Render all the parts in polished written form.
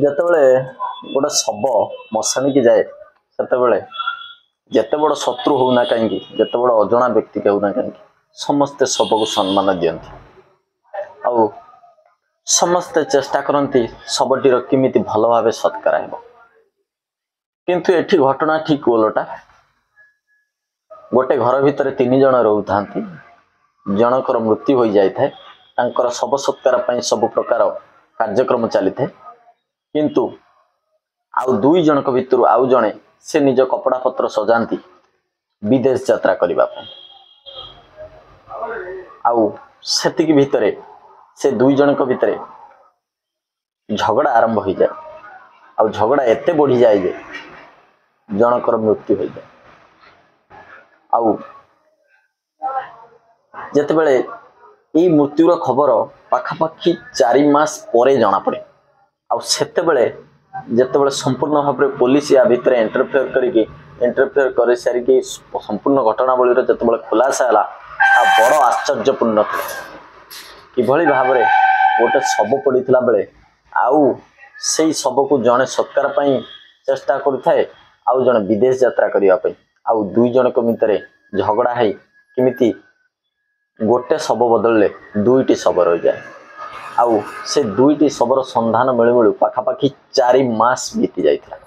ଯେତେବେଳେ ଗୋଟେ ଶବ ମଶାଣିକି ଯାଏ ସେତେବେଳେ ଯେତେ ବଡ଼ ଶତ୍ରୁ ହଉନା କାହିଁକି ଯେତେ ବଡ଼ ଅଜଣା ବ୍ୟକ୍ତି ହେଉନା କାହିଁକି ସମସ୍ତେ ଶବକୁ ସମ୍ମାନ ଦିଅନ୍ତି ଆଉ ସମସ୍ତେ ଚେଷ୍ଟା କରନ୍ତି ଶବଟିର କେମିତି ଭଲ ଭାବେ ସତ୍କାର ହେବ। କିନ୍ତୁ ଏଠି ଘଟଣା ଠିକ ଓଲଟା। ଗୋଟେ ଘର ଭିତରେ 3 ଜଣ ରହୁଥାନ୍ତି। ଜଣଙ୍କର ମୃତ୍ୟୁ ହୋଇଯାଇଥାଏ। ତାଙ୍କର ଶବ ସତ୍କାର ପାଇଁ ସବୁ ପ୍ରକାର କାର୍ଯ୍ୟକ୍ରମ ଚାଲିଥାଏ। କିନ୍ତୁ ଆଉ 2 ଜଣଙ୍କ ଭିତରୁ ଆଉ ଜଣେ ସେ ନିଜ କପଡ଼ା ପତ୍ର ସଜାନ୍ତି ବିଦେଶ ଯାତ୍ରା କରିବା ପାଇଁ। ଆଉ ସେତିକି ଭିତରେ ସେ 2 ଜଣଙ୍କ ଭିତରେ ଝଗଡ଼ା ଆରମ୍ଭ ହୋଇଯାଏ। ଆଉ ଝଗଡ଼ା ଏତେ ବଢ଼ିଯାଏ ଯେ ଜଣଙ୍କର ମୃତ୍ୟୁ ହୋଇଯାଏ। ଆଉ ଯେତେବେଳେ ଏଇ ମୃତ୍ୟୁର ଖବର ପାଖାପାଖି 4 ମାସ ପରେ ଜଣାପଡ଼େ ଆଉ ସେତେବେଳେ ଯେତେବେଳେ ସମ୍ପୂର୍ଣ୍ଣ ଭାବରେ ପୋଲିସ ୟା ଭିତରେ ଇଣ୍ଟରଫିୟର କରି ସାରିକି ସମ୍ପୂର୍ଣ୍ଣ ଘଟଣାବଳୀର ଯେତେବେଳେ ଖୁଲାସା ହେଲା ବଡ଼ ଆଶ୍ଚର୍ଯ୍ୟପୂର୍ଣ୍ଣ ଥିଲା। କିଭଳି ଭାବରେ ଗୋଟେ ଶବ ପଡ଼ିଥିଲା ବେଳେ ଆଉ ସେଇ ଶବକୁ ଜଣେ ସତ୍କାର ପାଇଁ ଚେଷ୍ଟା କରୁଥାଏ ଆଉ ଜଣେ ବିଦେଶ ଯାତ୍ରା କରିବା ପାଇଁ ଆଉ 2 ଜଣଙ୍କ ଭିତରେ ଝଗଡ଼ା ହେଇ କେମିତି ଗୋଟେ ଶବ ବଦଳରେ 2ଟି ଶବ ରହିଯାଏ। ଆଉ ସେ 2ଟି ଶବର ସନ୍ଧାନ ମିଳୁ ମିଳୁ ପାଖାପାଖି 4 ମାସ ବିତି ଯାଇଥିଲା।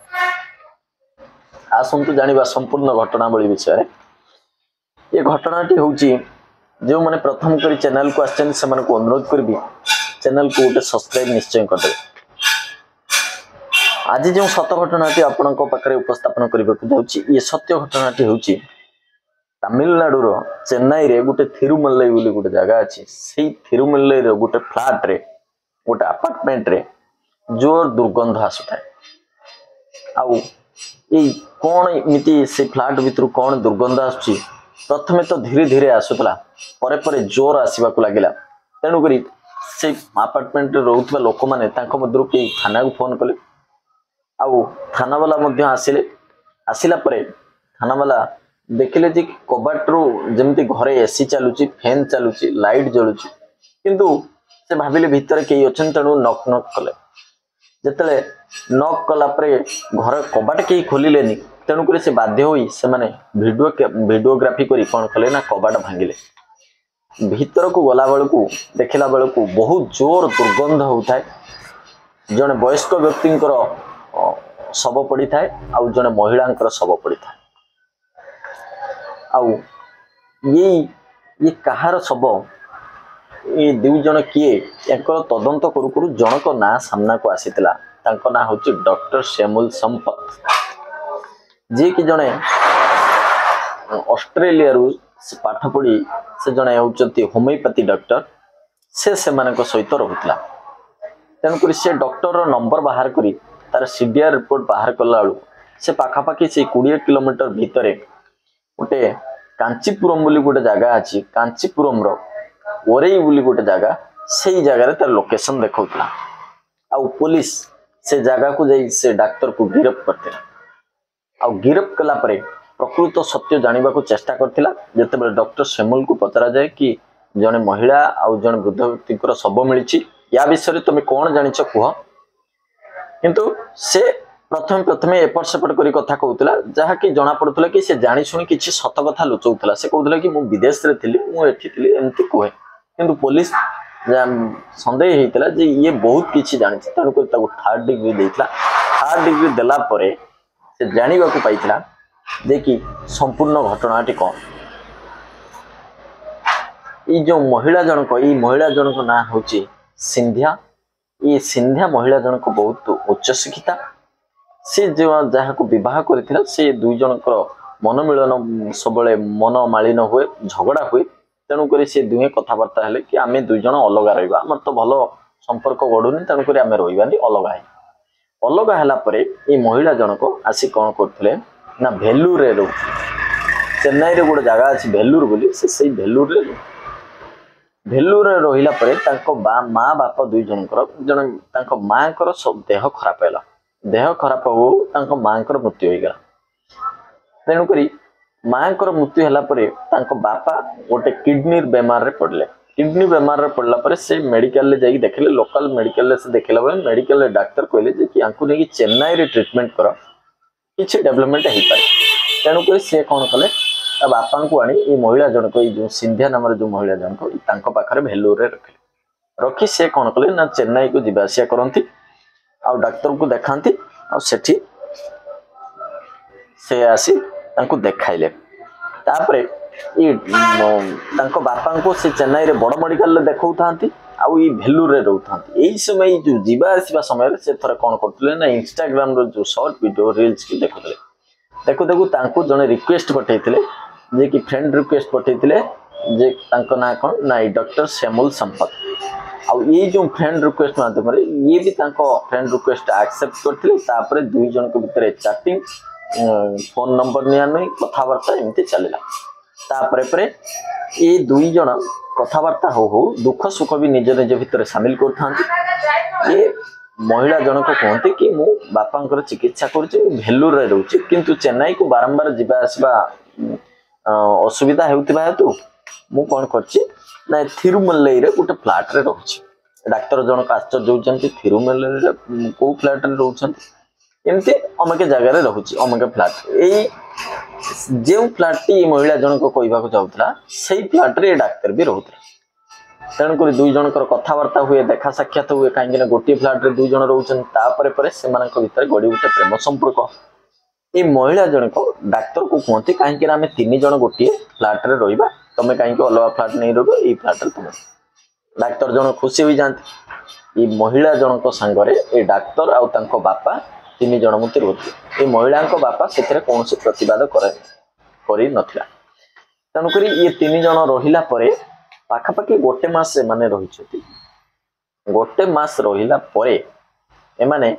ଆସନ୍ତୁ ଜାଣିବା ସମ୍ପୂର୍ଣ୍ଣ ଘଟଣାବଳୀ ବିଷୟରେ। ଏ ଘଟଣାଟି ହେଉଛି ଯେଉଁମାନେ ପ୍ରଥମ କରି ଚ୍ୟାନେଲକୁ ଆସିଛନ୍ତି ସେମାନଙ୍କୁ ଅନୁରୋଧ କରିବି ଚ୍ୟାନେଲକୁ ଗୋଟେ ସବସ୍କ୍ରାଇବ ନିଶ୍ଚୟ କରିଦେବେ। ଆଜି ଯେଉଁ ସତ୍ୟ ଘଟଣାଟି ଆପଣଙ୍କ ପାଖରେ ଉପସ୍ଥାପନ କରିବାକୁ ଯାଉଛି ଏ ସତ୍ୟ ଘଟଣାଟି ହେଉଛି ତାମିଲନାଡୁର ଚେନ୍ନାଇରେ ଗୋଟେ ଥିରୁମଲ୍ଲାଇ ବୋଲି ଗୋଟେ ଜାଗା ଅଛି। ସେଇ ଥିରୁମଲ୍ଲାଇର ଗୋଟେ ଫ୍ଲାଟରେ ଗୋଟେ ଆପାର୍ଟମେଣ୍ଟରେ ଜୋର ଦୁର୍ଗନ୍ଧ ଆସୁଥାଏ। ଆଉ ଏଇ କ'ଣ ଏମିତି ସେ ଫ୍ଲାଟ ଭିତରୁ କ'ଣ ଦୁର୍ଗନ୍ଧ ଆସୁଛି ପ୍ରଥମେ ତ ଧୀରେ ଧୀରେ ଆସୁଥିଲା ପରେ ପରେ ଜୋର ଆସିବାକୁ ଲାଗିଲା। ତେଣୁକରି ସେ ଆପାର୍ଟମେଣ୍ଟରେ ରହୁଥିବା ଲୋକମାନେ ତାଙ୍କ ମଧ୍ୟରୁ କେହି ଥାନାକୁ ଫୋନ କଲେ ଆଉ ଥାନାବାଲା ମଧ୍ୟ ଆସିଲେ। ଆସିଲା ପରେ ଥାନାବାଲା ଦେଖିଲେ ଯେ କବାଟରୁ ଯେମିତି ଘରେ ଏସି ଚାଲୁଛି ଫ୍ୟାନ୍ ଚାଲୁଛି ଲାଇଟ୍ ଜଳୁଛି କିନ୍ତୁ ସେ ଭାବିଲେ ଭିତରେ କେହି ଅଛନ୍ତି ତେଣୁ ନକ୍ ନକ୍ କଲେ। ଯେତେବେଳେ ନକ୍ କଲା ପରେ ଘର କବାଟ କେହି ଖୋଲିଲେନି ତେଣୁକରି ସେ ବାଧ୍ୟ ହୋଇ ସେମାନେ ଭିଡ଼ିଓଗ୍ରାଫି କରି କ'ଣ କଲେ ନା କବାଟ ଭାଙ୍ଗିଲେ। ଭିତରକୁ ଗଲା ବେଳକୁ ଦେଖିଲା ବେଳକୁ ବହୁତ ଜୋର ଦୁର୍ଗନ୍ଧ ହେଉଥାଏ। ଜଣେ ବୟସ୍କ ବ୍ୟକ୍ତିଙ୍କର ଶବ ପଡ଼ିଥାଏ ଆଉ ଜଣେ ମହିଳାଙ୍କର ଶବ ପଡ଼ିଥାଏ। ଆଉ ଇଏ କାହାର ଶବ ଏ 2 ଜଣ କିଏ ୟାଙ୍କର ତଦନ୍ତ କରୁ କରୁ ଜଣକ ନାଁ ସାମ୍ନାକୁ ଆସିଥିଲା। ତାଙ୍କ ନାଁ ହେଉଛି ଡକ୍ଟର ଶ୍ୟାମଲ ସମ୍ପତ, ଯିଏକି ଜଣେ ଅଷ୍ଟ୍ରେଲିଆରୁ ପାଠ ପଢ଼ି ସେ ଜଣେ ହେଉଛନ୍ତି ହୋମିଓପାଥି ଡକ୍ଟର। ସେ ସେମାନଙ୍କ ସହିତ ରହୁଥିଲା। ତେଣୁକରି ସେ ଡକ୍ଟରର ନମ୍ବର ବାହାର କରି ତାର CDR ରିପୋର୍ଟ ବାହାର କଲା ବେଳୁ ସେ ପାଖାପାଖି ସେଇ 20 କିଲୋମିଟର ଭିତରେ ଗୋଟେ କାଞ୍ଚିପୁରମ୍ ବୋଲି ଗୋଟେ ଜାଗା ଅଛି। କାଞ୍ଚିପୁରମର ଓରେଇ ବୋଲି ଗୋଟେ ଜାଗା ସେଇ ଜାଗାରେ ତାର ଲୋକେସନ ଦେଖାଉଥିଲା। ଆଉ ପୋଲିସ ସେ ଜାଗାକୁ ଯାଇ ସେ ଡାକ୍ତରକୁ ଗିରଫ କରିଥିଲା। ଆଉ ଗିରଫ କଲା ପରେ ପ୍ରକୃତ ସତ୍ୟ ଜାଣିବାକୁ ଚେଷ୍ଟା କରିଥିଲା। ଯେତେବେଳେ ଡକ୍ଟର ଶ୍ୟାମଲକୁ ପଚରାଯାଏ କି ଜଣେ ମହିଳା ଆଉ ଜଣେ ବୃଦ୍ଧ ବ୍ୟକ୍ତିଙ୍କର ଶବ ମିଳିଛି ୟା ବିଷୟରେ ତମେ କ'ଣ ଜାଣିଛ କୁହ। କିନ୍ତୁ ସେ ପ୍ରଥମେ ଏପଟ ସେପଟ କରି କଥା କହୁଥିଲା ଯାହାକି ଜଣାପଡ଼ୁଥିଲା କି ସେ ଜାଣିଶୁଣି କିଛି ସତ କଥା ଲୁଚଉଥିଲା। ସେ କହୁଥିଲା କି ମୁଁ ବିଦେଶରେ ଥିଲି ମୁଁ ଏଠି ଥିଲି ଏମିତି କୁହେ। କିନ୍ତୁ ପୋଲିସ ସନ୍ଦେହ ହେଇଥିଲା ଯେ ଇଏ ବହୁତ କିଛି ଜାଣିଛି ତେଣୁକରି ତାକୁ 3rd ଡିଗ୍ରୀ ଦେଇଥିଲା। 3rd ଡିଗ୍ରୀ ଦେଲା ପରେ ସେ ଜାଣିବାକୁ ପାଇଥିଲା ଯେ କି ସମ୍ପୂର୍ଣ୍ଣ ଘଟଣାଟି କ'ଣ। ଏଇ ଯେଉଁ ମହିଳା ଜଣକ ନାଁ ହେଉଛି ସିନ୍ଧ୍ୟା। ଏ ସିନ୍ଧ୍ୟା ମହିଳା ଜଣକ ବହୁତ ଉଚ୍ଚଶିକ୍ଷିତା। ସେ ଯାହାକୁ ବିବାହ କରିଥିଲା ସେ 2 ଜଣଙ୍କର ମନମିଳନ ସବୁବେଳେ ମନମାଳିନ ହୁଏ, ଝଗଡ଼ା ହୁଏ। ତେଣୁକରି ସେ ଦୁହେଁ କଥାବାର୍ତ୍ତା ହେଲେ କି ଆମେ 2 ଜଣ ଅଲଗା ରହିବା, ଆମର ତ ଭଲ ସମ୍ପର୍କ ଗଢ଼ୁନି ତେଣୁକରି ଆମେ ରହିବାନି, ଅଲଗା ହେଇ। ଅଲଗା ହେଲା ପରେ ଏଇ ମହିଳା ଜଣକ ଆସି କ'ଣ କରୁଥିଲେ ନା ଭେଲୁରରେ ରହୁଥିଲେ। ଚେନ୍ନାଇରେ ଗୋଟେ ଜାଗା ଅଛି ଭେଲୁର ବୋଲି, ସେ ସେଇ ଭେଲୁରରେ ରହିଲା ପରେ ତାଙ୍କ ମା ବାପ 2 ଜଣଙ୍କର ଜଣେ ତାଙ୍କ ମାଙ୍କର ଦେହ ଖରାପ ହେଲା। ଦେହ ଖରାପ ହଉ ତାଙ୍କ ମାଙ୍କର ମୃତ୍ୟୁ ହୋଇଗଲା। ତେଣୁକରି ମାଙ୍କର ମୃତ୍ୟୁ ହେଲା ପରେ ତାଙ୍କ ବାପା ଗୋଟେ କିଡନୀ ବେମାରରେ ପଡ଼ିଲେ। किडनी बेमार पड़ला पर से मेडिकल जाई देखले लोकल मेडिकल से देखला बेले मेडिकल डाक्टर कहले जे कि आंकु नहीं चेन्नई रे ट्रीटमेंट कर किछि डेवलपमेंट हो पारे तेणु कर सी कौन कले बापा को आनी ये महिला जनक जो सिंधिया नाम जो महिला जनक पाखे भेलूर रखिले रखी से कौन कले ना चेन्नई को जीवा आसिया करती आ डाक्तर को देखाती आठी से आसी देखाइले तापरे ये बापा को से चेन्नई रे बड़ मेडिकल देखौ थांती आउ ये भेलूर रे रहउथांती एई समय जो जीवा आसीबा समय से थरे कोन करथले ना इंस्टाग्राम रो जो शॉर्ट वीडियो रील्स की देखुथले देखु देखु तांको जने रिक्वेस्ट पठैथिले जे कि फ्रेंड रिक्वेस्ट पठैथिले जे तांको ना कोन ना डॉक्टर श्यामल संपत आउ ये जो फ्रेंड रिक्वेस्ट माध्यम रे ये भी तांको फ्रेंड रिक्वेस्ट एक्सेप्ट करथिले तापरे दुई जन के भितर चैटिंग फोन नंबर निया नहीं कथावार्ता एमती चलला तापरे परे ये दुई जन कथावार्ता हो दुख सुख भी निज निज भितर शामिल करथांती ये महिला जनक कहते कि मु बापा चिकित्सा करुच्ची भेलूर रे रहउची किंतु चेन्नई को बारंबार जीवा आसबा असुविधा हेउतिबा हेतु मु कोन करची ना थिरुमल्लई रे गोटे फ्लैट रे रहउची डाक्टर जनक आश्चर्य होउचंती थिरुमल्लई रे को फ्लैट रे रहउचंती एमती अमके जगह रे रहउची अमके फ्लैट ए जो फ्लैट टी महिला जनक कहवा जाऊला से फ्लैट रे डाक्तर भी रहउतला तेणुक दुई जनकर कथबार्ता हुए देखा साक्षात हुए कहीं गोटे फ्लैट रे दुई जन रोचन से गड़ी उठे प्रेम संपर्क ये महिला जनक डाक्तर को कहते कहीं आम तीन जन गोटे फ्लैट रे रहा तुम कहीं अलग फ्लैट नहीं रही फ्लैट रे तुम डाक्तर जन खुशी हो जाती ये महिला जनक सांगरे ये डाक्तर आउ बापा तीन जन मत रोते ये महिला बापा से कौन प्रतिवाद कर तेणुक ये तीन जन रहा पाखापाखि गोटे मास से माने रही गोटे मास रहिला परे एमाने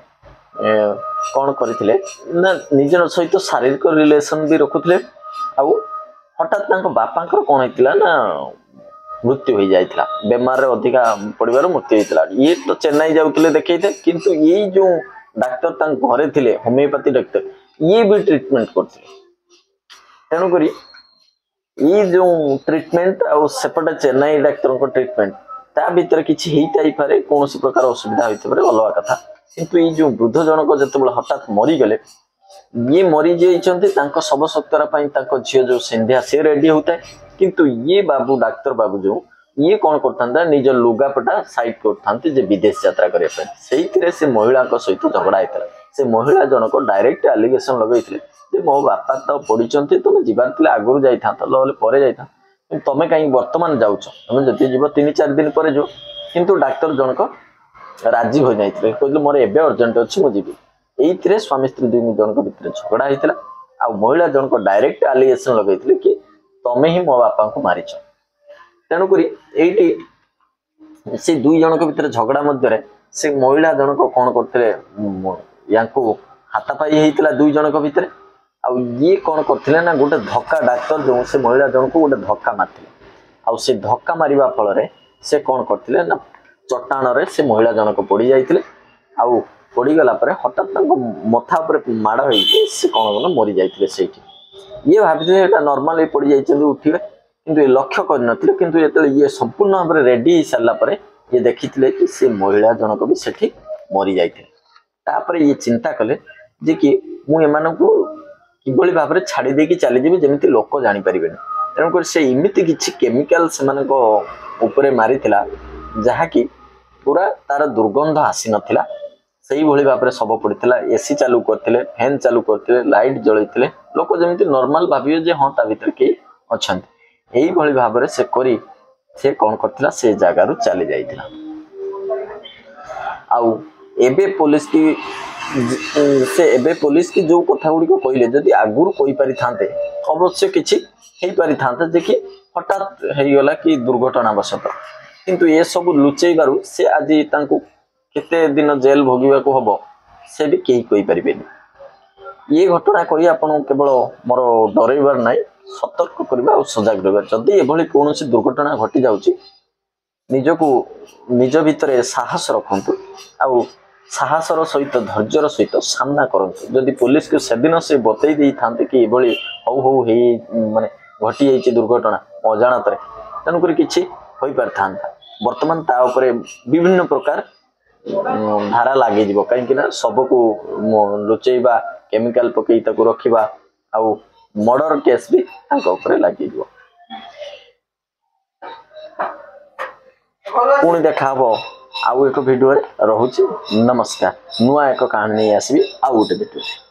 कौन करथिले ना निज सहित शारीरिक रिलेशन भी रखुथिले आउ हठात तांको बापांकर कौन होइतिला ना मृत्यु हो जाइतिला बेमार रे अधिका पड़िबार मृत्यु होइतिला ये तो चेन्नई जाउतिले देखैते किंतु ये जो डाक्टर तांक घरे थिले होमियोपैथी डाक्टर ये भी ट्रीटमेंट करथिले तेणु करी ये जो ट्रीटमेंट आ सेपटे चेन्नई डाक्तर को ट्रीटमेंट ता भीतर किछि हेई ताई पारे कौन प्रकार असुविधा होइते पारे अलग कथा किंतु ये जो वृद्ध जनक जतबेले हठात मरी गले ये मरी जाइछन्ते तांको शव सत्कार पई तांको झियो जो सिंधिया से रेडी होता है किंतु ये बाबू डाक्तर बाबू जो ये कौन करथांता निज लुगापटा साइड करथांते जे विदेश यात्रा करे पे सेइथिरे से महिला को सहित झगड़ा आइतला से महिला जनक डायरेक्ट एलिगेशन लगैथिले जे मो बापा तो पड़ीचंती तुम जीवार आगु जाइथा पर जाइथा तुम कहीं वर्तमान जाऊच तुम जदि जीव 3-4 दिन पर जो किंतु डाक्तर जनक राजी हो जाइथिले कहले मोर एबे अर्जेंट अछि मु जीवी एइथिरे स्वामी स्त्री दुई जनक भितर झगड़ा होइतिला आ महिला जनक डायरेक्ट एलिगेशन लगैथिले कि तमे ही मो बापा को मारिछ तेणु करी एइटी से दुई जनक भितर झगड़ा मध्य से महिला जनक कौन करथिले यांको हाथापाई होइतिला दुई जनक भितर आ ये कौन करथिले ना गोटे धक्का डाक्तर जो से महिला जन को गोटे धक्का मारथिले आ से धक्का मारिबा फल रे से कौन करथिले ना चट्टाण रे से महिला जन को पड़ी जाइथिले आ पड़ी गला परे हठात तांको मथा ऊपर माड़ होई से कौन ना मरी जाइथिले सेठी ये भाबिथिले एटा नॉर्मल पड़ी जाइछन्ती उठिबे किंतु ये लक्ष्य कर नथिले किंतु एतले ये संपूर्ण भाव रे रेडी हो सारला परे ये देखिथिले कि से महिला जनक भी सेठी मरी जाइथिले तापरे ये चिंता कले जे कि मु एमानकु किभली भाव में छाड़ी देकी चली जीवी जमी लोक जापर तेणुक से इमिति किसी केमिकल से मारी जहाँकि पूरा तार दुर्गंध आसी नाला से भाव में सब पड़ता एसी चालू करते फैन चालू करते लाइट जलते लोक जमी नॉर्मल भावे जे हाँ ता भर कई अच्छा यही भाव में से करी से कौन करथिला से जगार चली जाइथिला आउ एबे पुलिस की से एबे पुलिस की जो कथा गुड़ी कहले जदि आगुर कहि पारि थांते अवश्य किछि हेई पारि थांते जे कि हठात हेई गला कि दुर्घटना बसत किंतु ये सब लुचेई बारु से आज तांको केते दिन जेल भोगिबा को हबो से भी केही कहि परिबेनी ये घटना कहि आपन केवल मोर डरैबार नाही सतर्क करबा और सजग रहबा जदि एभली कोनोसी दुर्घटना घटी जाउची निजको निज भितरे साहस रखंतु आ साहसर सहित धैर्यर सहित सामना करंतु जदि पुलिस को सेदिन से बतई दे थांते कि एभली हौ हौ हे माने घटी जाइए दुर्घटना अजाणत तेणुक किसी होई पार थांता वर्तमान ता ऊपर विभिन्न प्रकार धारा लगे जीवो कहीं ना सबको लुचेबा केमिकल पकई ताको रखिबा आउ मर्डर केस भी ताको ऊपर लगे जीवो पुणी देखा हबो आउ एक वीडियो रे रहूची नमस्कार नुआ एक कहानी आसीबी आउ गोटे वीडियो